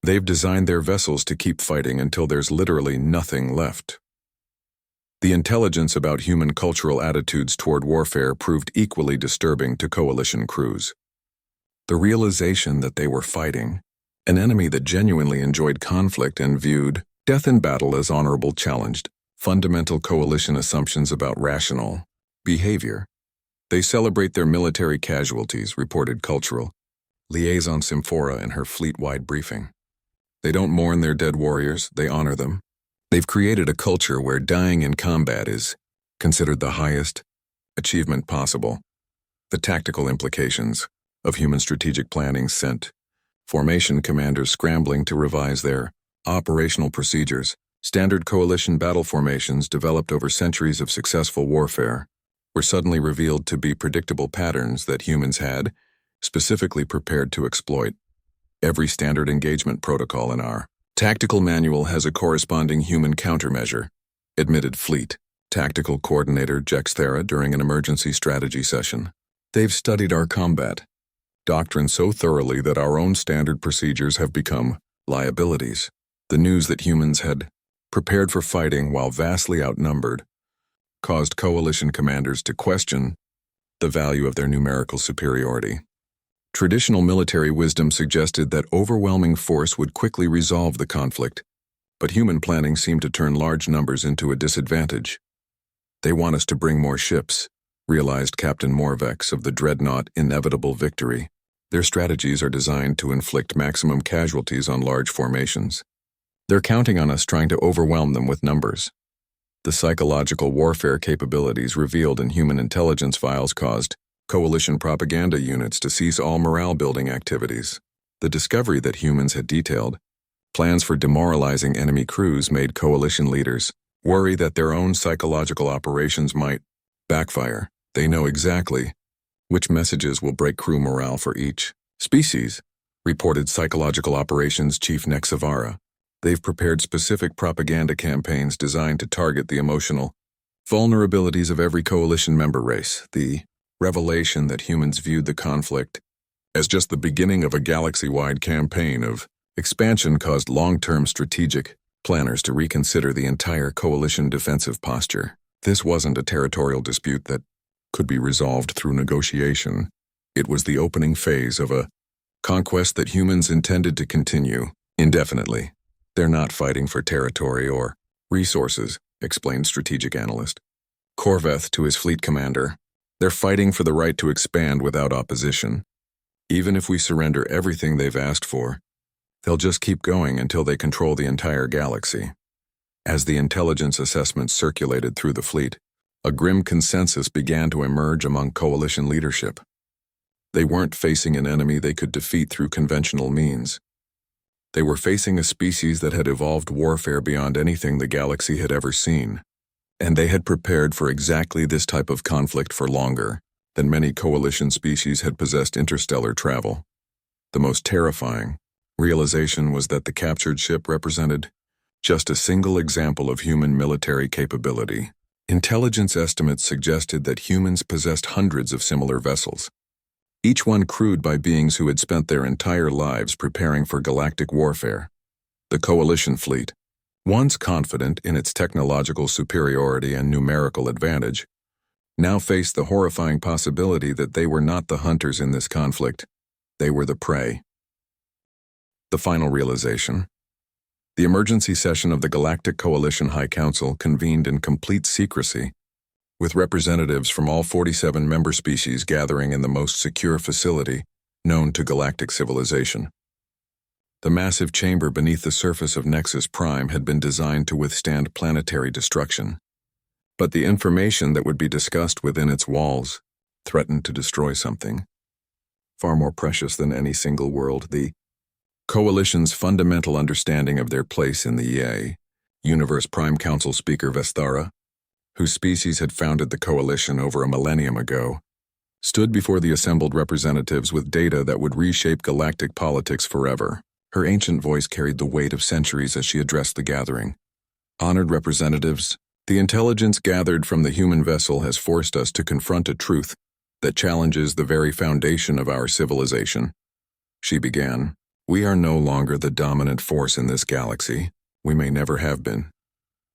They've designed their vessels to keep fighting until there's literally nothing left. The intelligence about human cultural attitudes toward warfare proved equally disturbing to Coalition crews. The realization that they were fighting an enemy that genuinely enjoyed conflict and viewed death in battle as honorable challenged fundamental Coalition assumptions about rational behavior. They celebrate their military casualties, reported Cultural Liaison Symphora in her fleet-wide briefing. They don't mourn their dead warriors, they honor them. They've created a culture where dying in combat is considered the highest achievement possible. The tactical implications of human strategic planning sent formation commanders scrambling to revise their operational procedures. Standard Coalition battle formations developed over centuries of successful warfare were suddenly revealed to be predictable patterns that humans had specifically prepared to exploit. Every standard engagement protocol in our tactical manual has a corresponding human countermeasure, admitted Fleet Tactical Coordinator Jexthera during an emergency strategy session. They've studied our combat doctrine so thoroughly that our own standard procedures have become liabilities. The news that humans had prepared for fighting while vastly outnumbered caused Coalition commanders to question the value of their numerical superiority. Traditional military wisdom suggested that overwhelming force would quickly resolve the conflict, but human planning seemed to turn large numbers into a disadvantage. They want us to bring more ships, realized Captain Morvex of the dreadnought Inevitable Victory. Their strategies are designed to inflict maximum casualties on large formations. They're counting on us trying to overwhelm them with numbers. The psychological warfare capabilities revealed in human intelligence files caused Coalition propaganda units to cease all morale-building activities. The discovery that humans had detailed plans for demoralizing enemy crews made Coalition leaders worry that their own psychological operations might backfire. They know exactly which messages will break crew morale for each species, reported Psychological Operations Chief Nexavara. They've prepared specific propaganda campaigns designed to target the emotional vulnerabilities of every Coalition member race. The revelation that humans viewed the conflict as just the beginning of a galaxy-wide campaign of expansion caused long-term strategic planners to reconsider the entire Coalition defensive posture. This wasn't a territorial dispute that could be resolved through negotiation. It was the opening phase of a conquest that humans intended to continue indefinitely. They're not fighting for territory or resources, explained strategic analyst Corveth to his fleet commander. They're fighting for the right to expand without opposition. Even if we surrender everything they've asked for, they'll just keep going until they control the entire galaxy. As the intelligence assessments circulated through the fleet, a grim consensus began to emerge among Coalition leadership. They weren't facing an enemy they could defeat through conventional means. They were facing a species that had evolved warfare beyond anything the galaxy had ever seen. And they had prepared for exactly this type of conflict for longer than many Coalition species had possessed interstellar travel. The most terrifying realization was that the captured ship represented just a single example of human military capability. Intelligence estimates suggested that humans possessed hundreds of similar vessels, each one crewed by beings who had spent their entire lives preparing for galactic warfare. The Coalition fleet, once confident in its technological superiority and numerical advantage, now faced the horrifying possibility that they were not the hunters in this conflict, they were the prey. The final realization. The emergency session of the Galactic Coalition High Council convened in complete secrecy, with representatives from all 47 member species gathering in the most secure facility known to galactic civilization. The massive chamber beneath the surface of Nexus Prime had been designed to withstand planetary destruction, but the information that would be discussed within its walls threatened to destroy something far more precious than any single world: the Coalition's fundamental understanding of their place in the EA. Universe Prime Council Speaker Vestara whose species had founded the coalition over a millennium ago, stood before the assembled representatives with data that would reshape galactic politics forever. Her ancient voice carried the weight of centuries as she addressed the gathering. Honored representatives, the intelligence gathered from the human vessel has forced us to confront a truth that challenges the very foundation of our civilization. She began, "We are no longer the dominant force in this galaxy. We may never have been."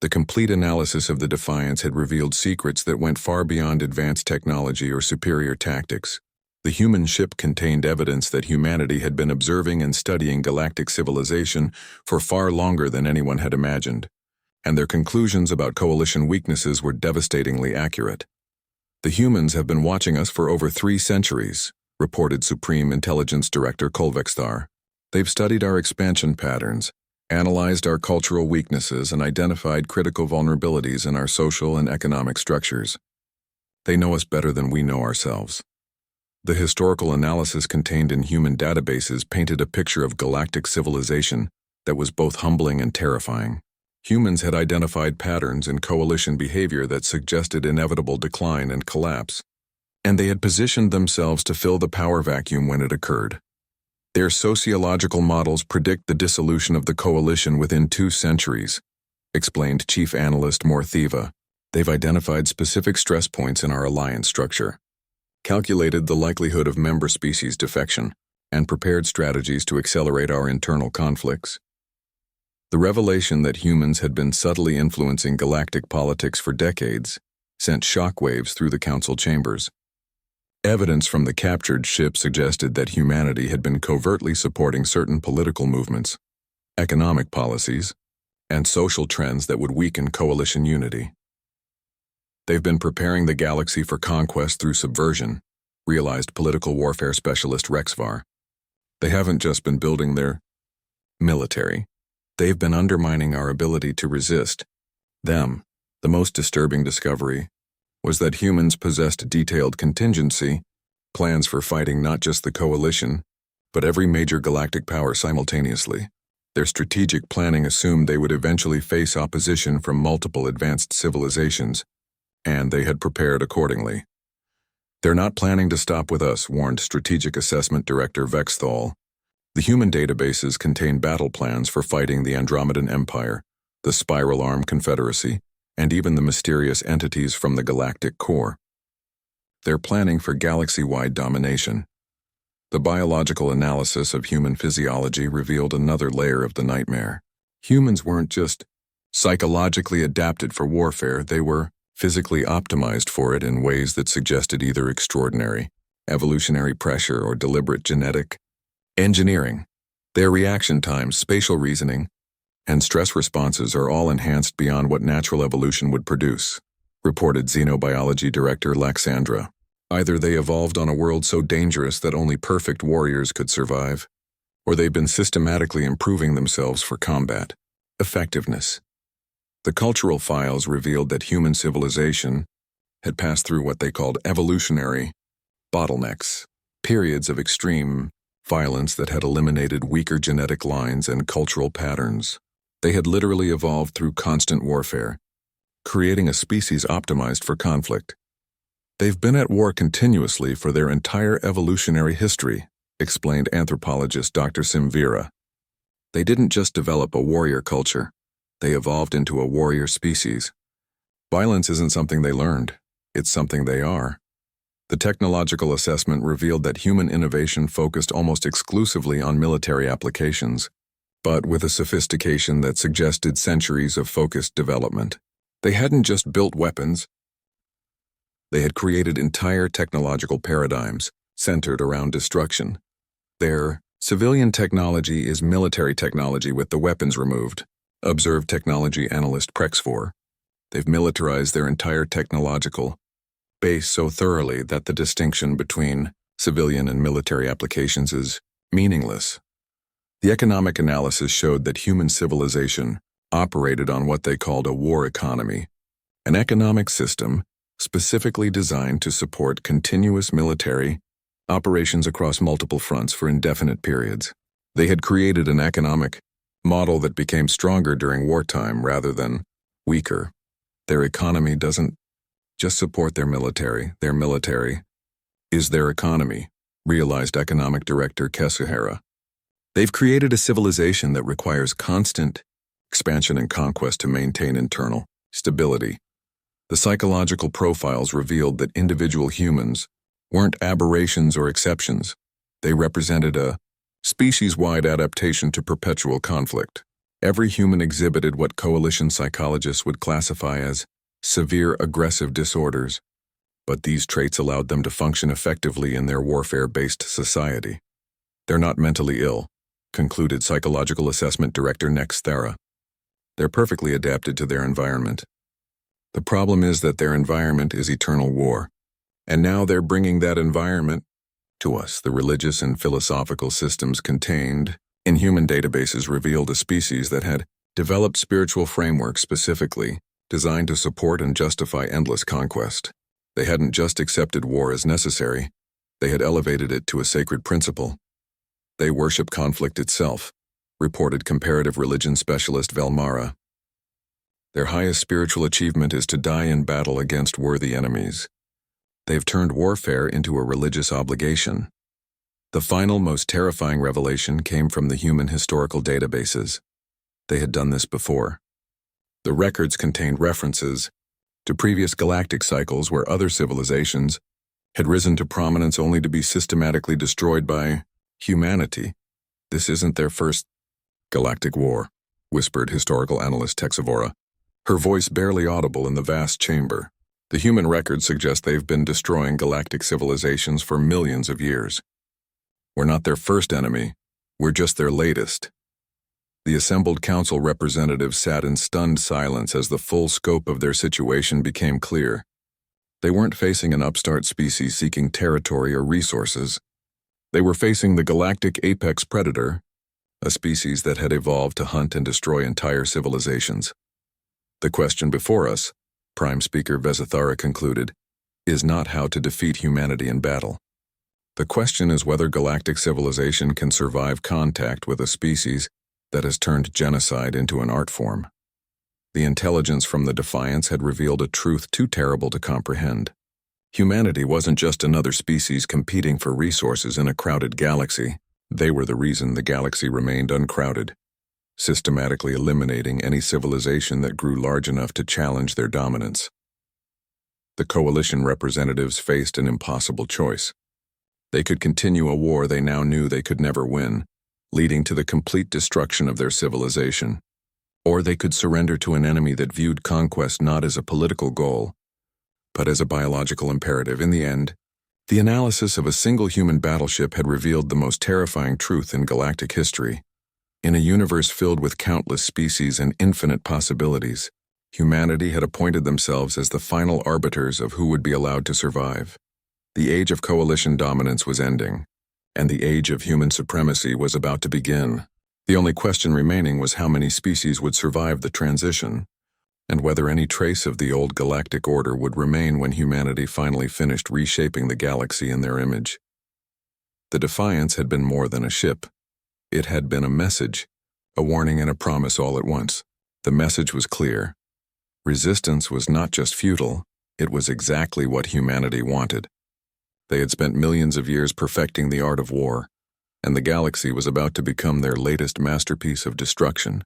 The complete analysis of the Defiance had revealed secrets that went far beyond advanced technology or superior tactics. The human ship contained evidence that humanity had been observing and studying galactic civilization for far longer than anyone had imagined, and their conclusions about coalition weaknesses were devastatingly accurate. "The humans have been watching us for over 3 centuries, reported Supreme Intelligence Director Kolvekstar. They've studied our expansion patterns, analyzed our cultural weaknesses, and identified critical vulnerabilities in our social and economic structures. They know us better than we know ourselves." The historical analysis contained in human databases painted a picture of galactic civilization that was both humbling and terrifying. Humans had identified patterns in coalition behavior that suggested inevitable decline and collapse, and they had positioned themselves to fill the power vacuum when it occurred. Their sociological models predict the dissolution of the coalition within 2 centuries, explained Chief Analyst Morthiva. They've identified specific stress points in our alliance structure, calculated the likelihood of member species defection, and prepared strategies to accelerate our internal conflicts. The revelation that humans had been subtly influencing galactic politics for decades sent shockwaves through the council chambers. Evidence from the captured ship suggested that humanity had been covertly supporting certain political movements, economic policies, and social trends that would weaken coalition unity. "They've been preparing the galaxy for conquest through subversion," realized political warfare specialist Rexvar. "They haven't just been building their military. They've been undermining our ability to resist them." The most disturbing discovery was that humans possessed detailed contingency plans for fighting not just the coalition, but every major galactic power simultaneously. Their strategic planning assumed they would eventually face opposition from multiple advanced civilizations, and they had prepared accordingly. "They're not planning to stop with us," warned Strategic Assessment Director Vexthal. "The human databases contain battle plans for fighting the Andromedan Empire, the Spiral Arm Confederacy, and even the mysterious entities from the galactic core. They're planning for galaxy-wide domination." The biological analysis of human physiology revealed another layer of the nightmare. Humans weren't just psychologically adapted for warfare, they were physically optimized for it in ways that suggested either extraordinary evolutionary pressure or deliberate genetic engineering. Their reaction times, spatial reasoning, and stress responses are all enhanced beyond what natural evolution would produce, reported Xenobiology Director Laxandra. Either they evolved on a world so dangerous that only perfect warriors could survive, or they've been systematically improving themselves for combat effectiveness. The cultural files revealed that human civilization had passed through what they called evolutionary bottlenecks, periods of extreme violence that had eliminated weaker genetic lines and cultural patterns. They had literally evolved through constant warfare, creating a species optimized for conflict. "They've been at war continuously for their entire evolutionary history," explained anthropologist Dr. Simvira. "They didn't just develop a warrior culture, they evolved into a warrior species. Violence isn't something they learned, it's something they are." The technological assessment revealed that human innovation focused almost exclusively on military applications, but with a sophistication that suggested centuries of focused development. They hadn't just built weapons, they had created entire technological paradigms centered around destruction. Their civilian technology is military technology with the weapons removed, observed technology analyst Prexfor. They've militarized their entire technological base so thoroughly that the distinction between civilian and military applications is meaningless. The economic analysis showed that human civilization operated on what they called a war economy, an economic system specifically designed to support continuous military operations across multiple fronts for indefinite periods. They had created an economic model that became stronger during wartime rather than weaker. Their economy doesn't just support their military is their economy, realized economic director Kesuhara. They've created a civilization that requires constant expansion and conquest to maintain internal stability. The psychological profiles revealed that individual humans weren't aberrations or exceptions. They represented a species-wide adaptation to perpetual conflict. Every human exhibited what coalition psychologists would classify as severe aggressive disorders, but these traits allowed them to function effectively in their warfare-based society. They're not mentally ill, concluded psychological assessment director Nex Thera. They're perfectly adapted to their environment. The problem is that their environment is eternal war, and now they're bringing that environment to us. The religious and philosophical systems contained in human databases revealed a species that had developed spiritual frameworks specifically designed to support and justify endless conquest. They hadn't just accepted war as necessary, they had elevated it to a sacred principle. They worship conflict itself, reported comparative religion specialist Velmara. Their highest spiritual achievement is to die in battle against worthy enemies. They've turned warfare into a religious obligation. The final, most terrifying revelation came from the human historical databases. They had done this before. The records contained references to previous galactic cycles where other civilizations had risen to prominence only to be systematically destroyed by humanity. This isn't their first galactic war, whispered historical analyst Texavora, her voice barely audible in the vast chamber. The human records suggest they've been destroying galactic civilizations for millions of years. We're not their first enemy, we're just their latest. The assembled council representatives sat in stunned silence as the full scope of their situation became clear. They weren't facing an upstart species seeking territory or resources. They were facing the galactic apex predator, a species that had evolved to hunt and destroy entire civilizations. The question before us, Prime Speaker Vezathara concluded, is not how to defeat humanity in battle. The question is whether galactic civilization can survive contact with a species that has turned genocide into an art form. The intelligence from the Defiance had revealed a truth too terrible to comprehend. Humanity wasn't just another species competing for resources in a crowded galaxy. They were the reason the galaxy remained uncrowded, systematically eliminating any civilization that grew large enough to challenge their dominance. The coalition representatives faced an impossible choice. They could continue a war they now knew they could never win, leading to the complete destruction of their civilization. Or they could surrender to an enemy that viewed conquest not as a political goal, but as a biological imperative. In the end, the analysis of a single human battleship had revealed the most terrifying truth in galactic history. In a universe filled with countless species and infinite possibilities, humanity had appointed themselves as the final arbiters of who would be allowed to survive. The age of coalition dominance was ending, and the age of human supremacy was about to begin. The only question remaining was how many species would survive the transition, and whether any trace of the old galactic order would remain when humanity finally finished reshaping the galaxy in their image. The Defiance had been more than a ship. It had been a message, a warning and a promise all at once. The message was clear. Resistance was not just futile, it was exactly what humanity wanted. They had spent millions of years perfecting the art of war, and the galaxy was about to become their latest masterpiece of destruction.